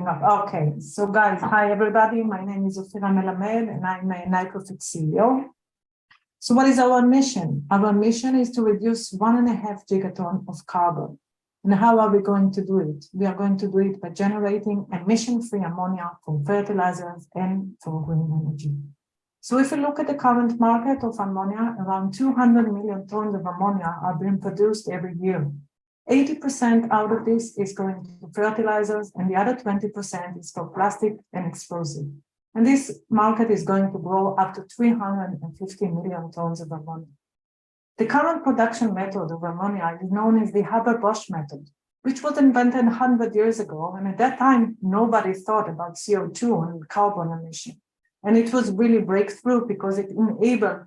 showing up. Okay, so guys, hi everybody. My name is Ofira Melamed and I'm a NitroFix CEO. So what is our mission? Our mission is to reduce 1.5 gigaton of carbon. And how are we going to do it? We are going to do it by generating emission-free ammonia from fertilizers and from green energy. So if you look at the current market of ammonia, around 200 million tons of ammonia are being produced every year. 80% out of this is going to fertilizers, and the other 20% is for plastic and explosive. And this market is going to grow up to 350 million tons of ammonia. The current production method of ammonia is known as the Haber-Bosch method, which was invented 100 years ago. And at that time, nobody thought about CO2 and carbon emission. And it was really breakthrough because it enabled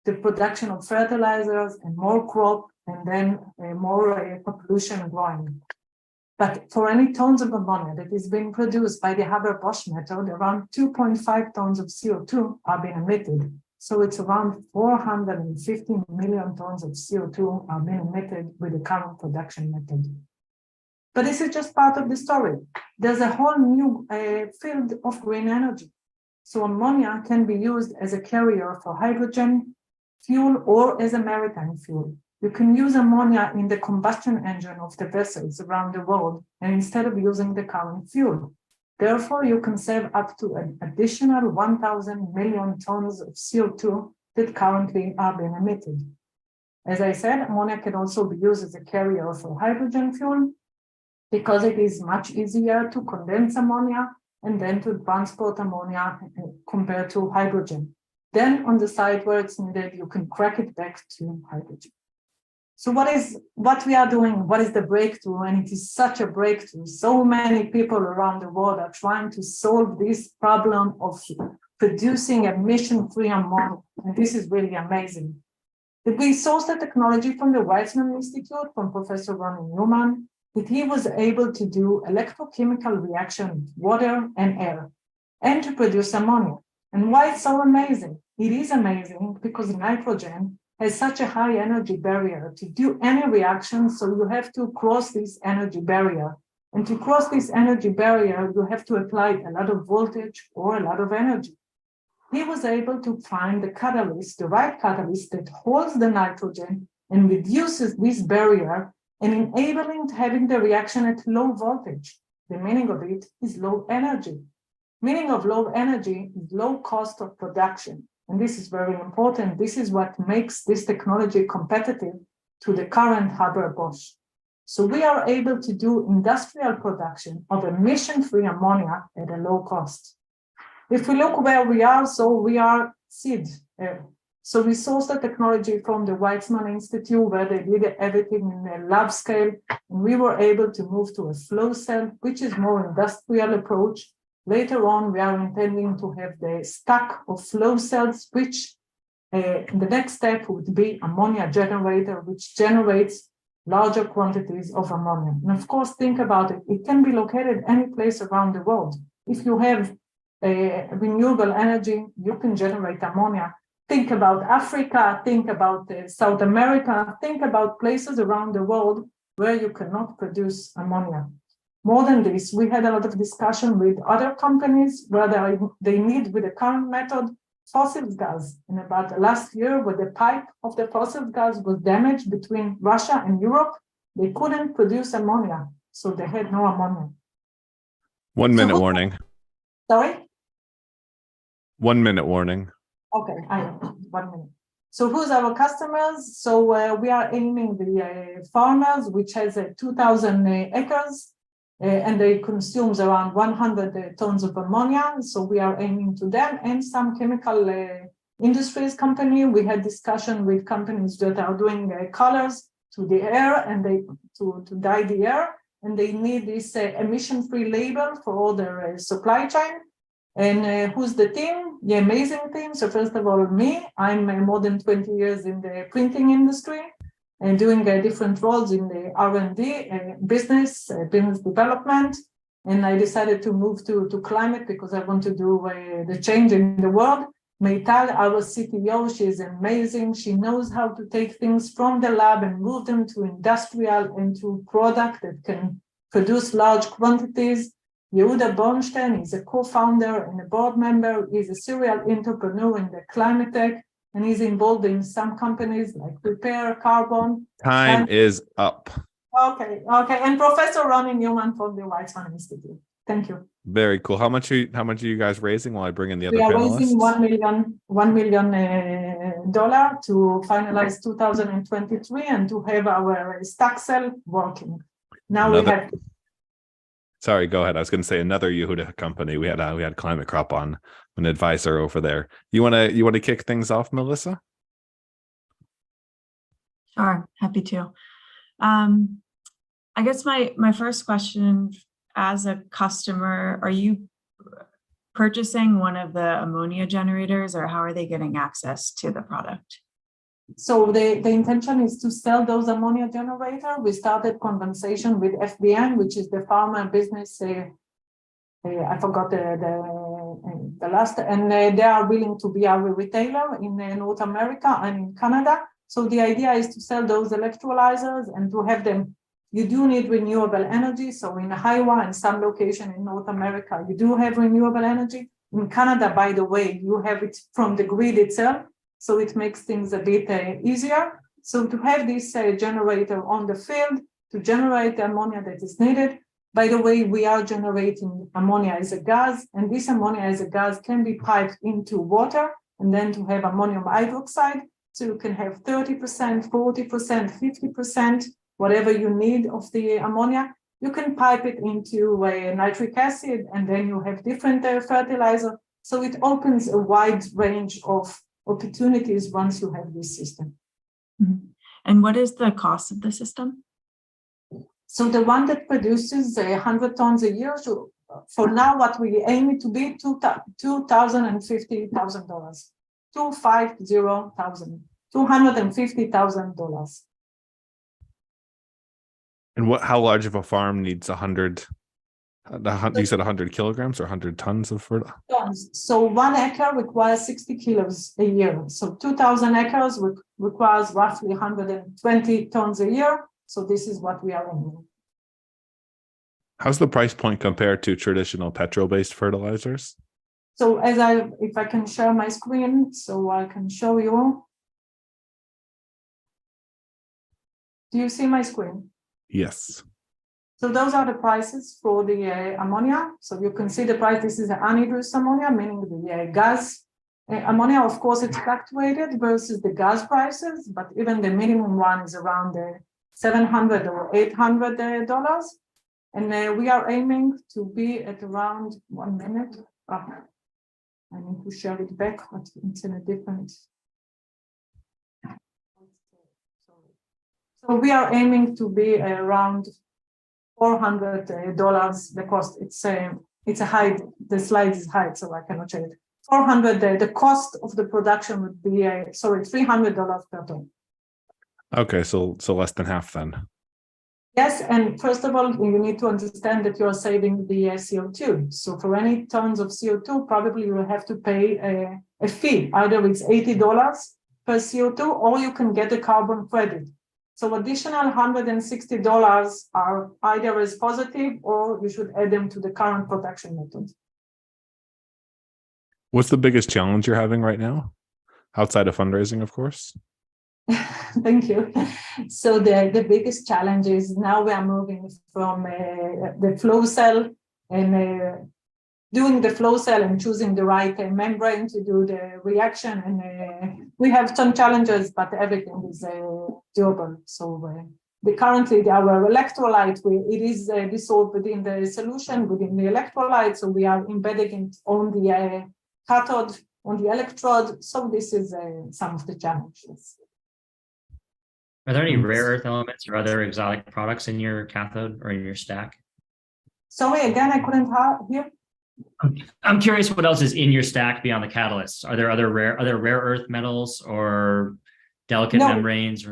the production of fertilizers and more crop and then more pollution growing. But for any tons of ammonia that is being produced by the Haber-Bosch method, around 2.5 tons of CO2 are being emitted. So it's around 450 million tons of CO2 are being emitted with the current production method. But this is just part of the story. There's a whole new field of green energy. So ammonia can be used as a carrier for hydrogen fuel or as a maritime fuel. You can use ammonia in the combustion engine of the vessels around the world, and instead of using the current fuel. Therefore, you can save up to an additional 1,000 million tons of CO2 that currently are being emitted. As I said, ammonia can also be used as a carrier for hydrogen fuel because it is much easier to condense ammonia and then to transport ammonia compared to hydrogen. Then on the side where it's needed, you can crack it back to hydrogen. So what we are doing, what is the breakthrough? And it is such a breakthrough. So many people around the world are trying to solve this problem of producing emission-free ammonia. And this is really amazing. We sourced the technology from the Weizmann Institute, from Professor Ronnie Newman, that he was able to do electrochemical reaction with water and air and to produce ammonia. And why it's so amazing? It is amazing because nitrogen has such a high energy barrier to do any reaction, so you have to cross this energy barrier. And to cross this energy barrier, you have to apply a lot of voltage or a lot of energy. He was able to find the catalyst, the right catalyst that holds the nitrogen and reduces this barrier and enabling having the reaction at low voltage. The meaning of it is low energy. Meaning of low energy is low cost of production. And this is very important. This is what makes this technology competitive to the current Haber-Bosch. So we are able to do industrial production of emission-free ammonia at a low cost. If we look where we are, so we are seed. So we sourced the technology from the Weizmann Institute where they did everything in a lab scale. And we were able to move to a flow cell, which is more industrial approach. Later on, we are intending to have the stack of flow cells, which the next step would be ammonia generator, which generates larger quantities of ammonia. And of course, think about it. It can be located any place around the world. If you have renewable energy, you can generate ammonia. Think about Africa, think about South America, think about places around the world where you cannot produce ammonia. More than this, we had a lot of discussion with other companies where they need, with the current method, fossil gas. And about last year, when the pipe of the fossil gas was damaged between Russia and Europe, they couldn't produce ammonia, so they had no ammonia. 1 minute warning. Sorry? 1 minute warning. Okay, I know, 1 minute. So who's our customers? So we are aiming the farmers, which has 2,000 acres. And they consume around 100 tons of ammonia. So we are aiming to them and some chemical industries company. We had discussion with companies that are doing colors to the air and they to dye the air. And they need this emission-free label for all their supply chain. And who's the team? The amazing team. So first of all, me, I'm more than 20 years in the printing industry. And doing different roles in the R&D, business development. And I decided to move to climate because I want to do the change in the world. Meital, our CTO, she is amazing. She knows how to take things from the lab and move them to industrial and to product that can produce large quantities. Yehuda Bornstein is a co-founder and a board member. He's a serial entrepreneur in the climate tech, and he's involved in some companies like Repair, Carbon. Time is up. Okay. And Professor Ronnie Newman from the Weizmann Institute. Thank you. Very cool. How much are you guys raising while I bring in the other We are panelists? raising $1 million to finalize 2023 and to have our stack cell working. Now we have. Sorry, go ahead. I was going to say another Yehuda company. We had Climate Crop on, an advisor over there. You want to kick things off, Melissa? Sure, happy to. I guess my first question, as a customer, are you purchasing one of the ammonia generators, or how are they getting access to the product? So the intention is to sell those ammonia generator. We started conversation with FBN, which is the pharma business. I forgot the last, and they are willing to be our retailer in North America and in Canada. So the idea is to sell those electrolyzers and to have them. You do need renewable energy. So in Iowa and some location in North America, you do have renewable energy. In Canada, by the way, you have it from the grid itself. So it makes things a bit easier. So to have this generator on the field to generate the ammonia that is needed. By the way, we are generating ammonia as a gas, and this ammonia as a gas can be piped into water and then to have ammonium hydroxide. So you can have 30%, 40%, 50%, whatever you need of the ammonia. You can pipe it into nitric acid, and then you have different fertilizer. So it opens a wide range of opportunities once you have this system. Mm-hmm. And what is the cost of the system? So the one that produces 100 tons a year, so for now, what we aim it to be $250,000. $250,000. And how large of a farm needs 100? You said 100 kilograms or 100 tons of fertilizer? Tons. So 1 acre requires 60 kilos a year. So 2,000 acres requires roughly 120 tons a year. So this is what we are aiming. How's the price point compared to traditional petrol-based fertilizers? So if I can share my screen, so I can show you. Do you see my screen? Yes. So those are the prices for the ammonia. So you can see the price. This is the anhydrous ammonia, meaning the gas. Ammonia, of course, it's fluctuated versus the gas prices, but even the minimum one is around $700 or $800. And we are aiming to be at around 1 minute. I need to share it back, but it's in a different. So we are aiming to be around $400. The cost. It's a high. The slide is high, so I cannot show it. 400. The cost of the production would be $300 per ton. Okay, so less than half then. Yes, and first of all, you need to understand that you are saving the CO2. So for any tons of CO2, probably you will have to pay a fee. Either it's $80 per CO2, or you can get a carbon credit. So additional $160 are either as positive, or you should add them to the current production method. What's the biggest challenge you're having right now? Outside of fundraising, of course. Thank you. So the biggest challenge is now we are moving from the flow cell and doing the flow cell and choosing the right membrane to do the reaction. And we have some challenges, but everything is doable. So currently our electrolyte, it is dissolved within the solution, within the electrolyte. So we are embedding it on the cathode, on the electrode. So this is some of the challenges. Are there any rare earth elements or other exotic products in your cathode or in your stack? Sorry, again, I couldn't hear. I'm curious what else is in your stack beyond the catalysts. Are there other rare earth metals or delicate membranes?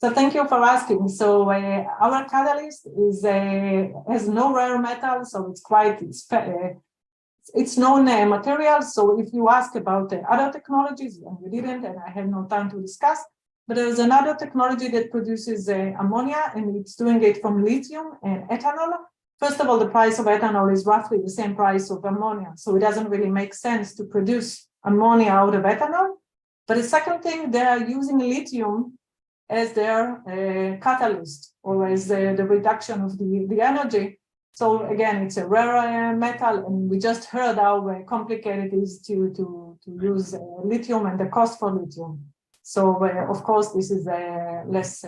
So thank you for asking. So our catalyst has no rare metal, so it's known material. So if you ask about other technologies, and you didn't, and I have no time to discuss. But there is another technology that produces ammonia, and it's doing it from lithium and ethanol. first of all, the price of ethanol is roughly the same price of ammonia. So it doesn't really make sense to produce ammonia out of ethanol. But the second thing, they are using lithium as their catalyst or as the reduction of the energy. So again, it's a rare metal, and we just heard how complicated it is to use lithium and the cost for lithium. So of course, this is less.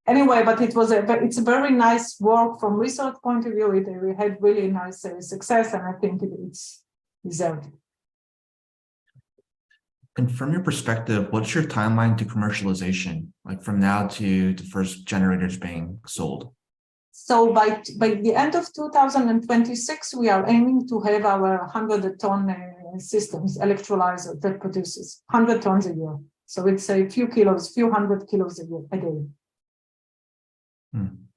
Anyway, but it's a very nice work from research point of view. We had really nice success, and I think it's deserved. And from your perspective, what's your timeline to commercialization, like from now to the first generators being sold? So by the end of 2026, we are aiming to have our 100-ton systems, electrolyzer that produces 100 tons a year. So it's a few hundred kilos a day.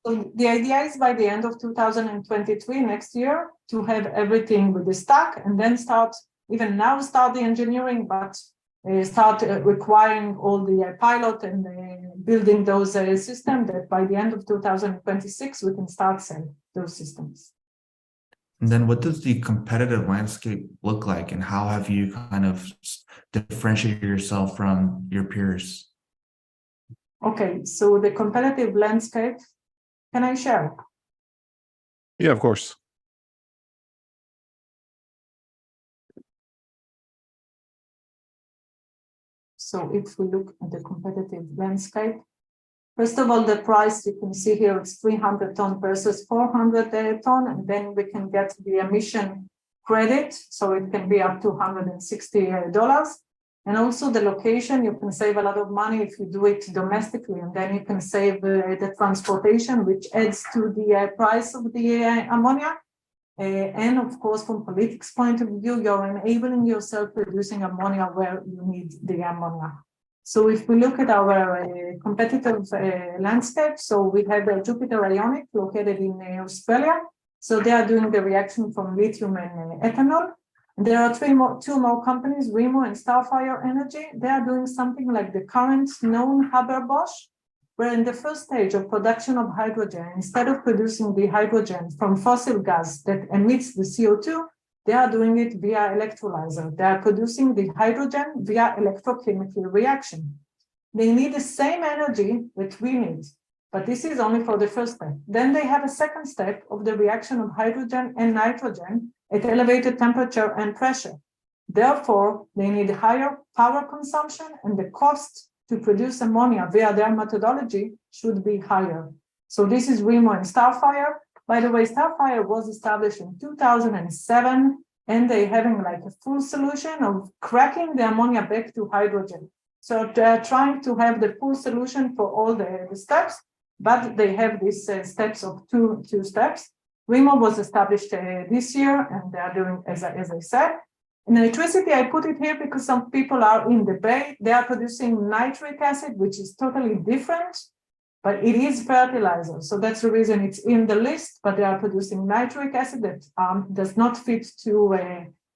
So the idea is by the end of 2023, next year, to have everything with the stack, and then start the engineering, but start requiring all the pilot and building those systems that by the end of 2026, we can start selling those systems. And then what does the competitive landscape look like, and how have you kind of differentiated yourself from your peers? Okay, so the competitive landscape, can I share? Yeah, of course. So if we look at the competitive landscape, first of all, the price you can see here, it's 300 ton versus 400 ton, and then we can get the emission credit. So it can be up to $160. And also the location, you can save a lot of money if you do it domestically, and then you can save the transportation, which adds to the price of the ammonia. And of course, from politics point of view, you're enabling yourself producing ammonia where you need the ammonia. So if we look at our competitive landscape, so we have Jupiter Ionic located in Australia. So they are doing the reaction from lithium and ethanol. There are two more companies, Remo and Starfire Energy. They are doing something like the current known Haber-Bosch, where in the first stage of production of hydrogen, instead of producing the hydrogen from fossil gas that emits the CO2, they are doing it via electrolyzer. They are producing the hydrogen via electrochemical reaction. They need the same energy that we need, but this is only for the first step. Then they have a second step of the reaction of hydrogen and nitrogen at elevated temperature and pressure. Therefore, they need higher power consumption, and the cost to produce ammonia via their methodology should be higher. So this is Remo and Starfire. By the way, Starfire was established in 2007, and they're having like a full solution of cracking the ammonia back to hydrogen. So they're trying to have the full solution for all the steps, but they have these steps of two steps. Remo was established this year, and they are doing, as I said. In electricity, I put it here because some people are in debate. They are producing nitric acid, which is totally different, but it is fertilizer. So that's the reason it's in the list, but they are producing nitric acid that does not fit to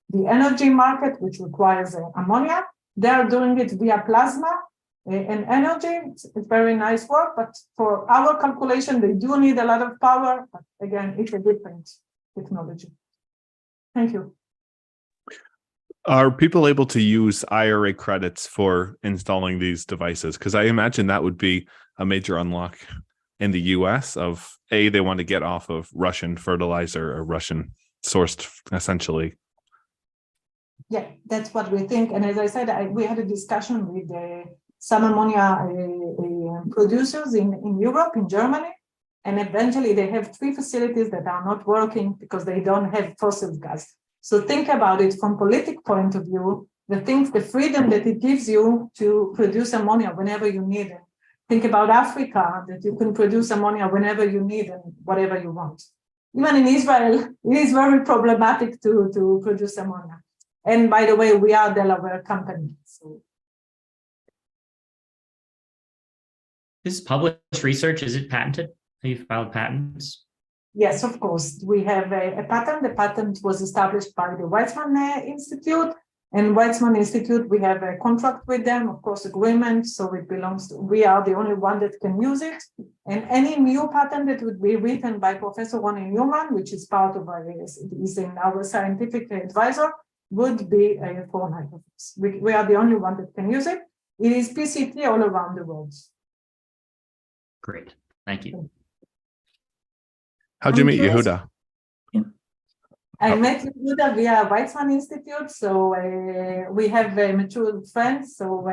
the energy market, which requires ammonia. They are doing it via plasma and energy. It's very nice work, but for our calculation, they do need a lot of power. But again, it's a different technology. Thank you. Are people able to use IRA credits for installing these devices? Because I imagine that would be a major unlock in the US of they want to get off of Russian fertilizer or Russian sourced, essentially. Yeah, that's what we think. And as I said, we had a discussion with some ammonia producers in Europe, in Germany, and eventually they have 3 facilities that are not working because they don't have fossil gas. So think about it from political point of view, the freedom that it gives you to produce ammonia whenever you need it. Think about Africa, that you can produce ammonia whenever you need and whatever you want. Even in Israel, it is very problematic to produce ammonia. And by the way, we are a Delaware company. So. This is published research. Is it patented? Have you filed patents? Yes, of course. We have a patent. The patent was established by the Weizmann Institute. And Weizmann Institute, we have a contract with them, of course, agreement, so it belongs to, we are the only one that can use it. And any new patent that would be written by Professor Ronnie Newman, which is part of is in our scientific advisor, would be for NitroFix. We are the only one that can use it. It is PCT all around the world. Great. Thank you. How'd you I'm meet curious- Yehuda? I met Yehuda via Weizmann Institute, so we have mutual friends. So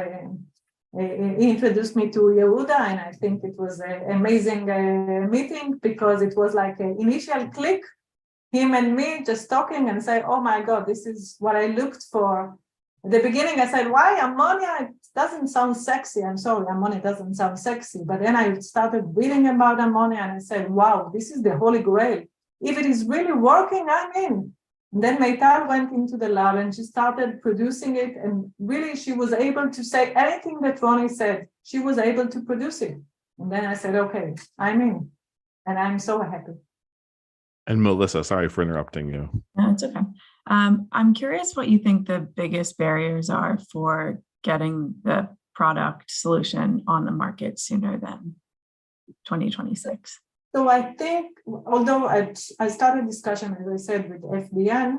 he introduced me to Yehuda, and I think it was an amazing meeting because it was like an initial click, him and me just talking and say, "Oh my God, this is what I looked for." At the beginning, I said, "Why ammonia? It doesn't sound sexy." I'm sorry, ammonia doesn't sound sexy. But then I started reading about ammonia, and I said, "Wow, this is the holy grail. If it is really working, I'm in." And then Meital went into the lab and she started producing it. And really, she was able to say anything that Ronnie said. She was able to produce it. And then I said, okay, I'm in. And I'm so happy. And Melissa, sorry for interrupting you. No, it's okay. I'm curious what you think the biggest barriers are for getting the product solution on the market sooner than 2026. So I think, although I started discussion, as I said, with FDN,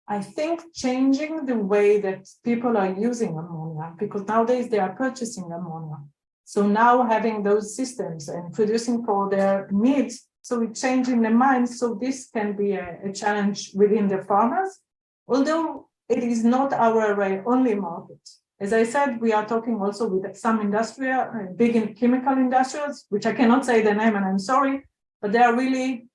I think changing the way that people are using ammonia, because nowadays they are purchasing ammonia. So now having those systems and producing for their needs, so it's changing the mind. So this can be a challenge within the farmers, although it is not our only market. As I said, we are talking also with some industrial, big chemical industrials, which I cannot say the name and I'm sorry, but they are really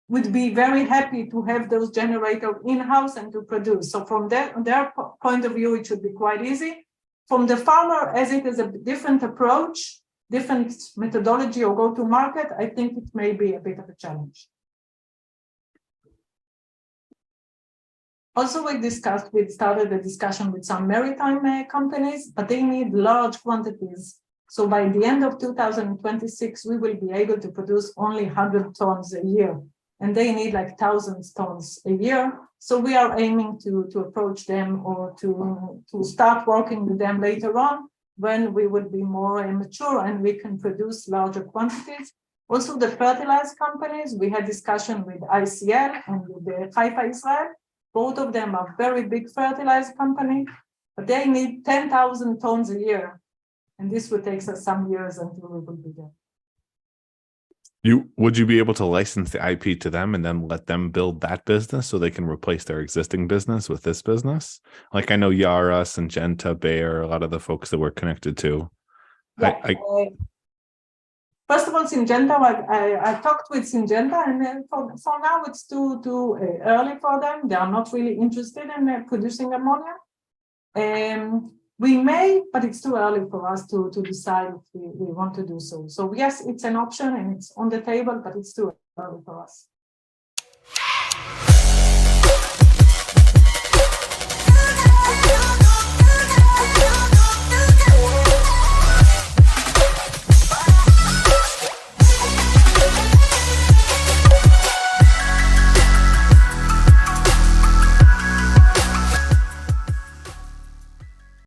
would be very happy to have those generators in-house and to produce. So from their point of view, it should be quite easy. From the farmer, as it is a different approach, different methodology or go-to-market, I think it may be a bit of a challenge. Also, we started a discussion with some maritime companies, but they need large quantities. So by the end of 2026, we will be able to produce only 100 tons a year, and they need like 1,000 tons a year. So we are aiming to approach them or to start working with them later on when we will be more mature and we can produce larger quantities. Also, the fertilizer companies, we had discussion with ICL and with the Haifa Israel. Both of them are very big fertilizer company, but they need 10,000 tons a year. And this would take us some years until we will be there. Would you be able to license the IP to them and then let them build that business so they can replace their existing business with this business? Like I know Yara, Syngenta, Bayer, a lot of the folks that we're connected to. Yeah. First of all, Syngenta, I talked with Syngenta, and for now it's too early for them. They are not really interested in producing ammonia. We may, but it's too early for us to decide if we want to do so. So yes, it's an option and it's on the table, but it's too early for us.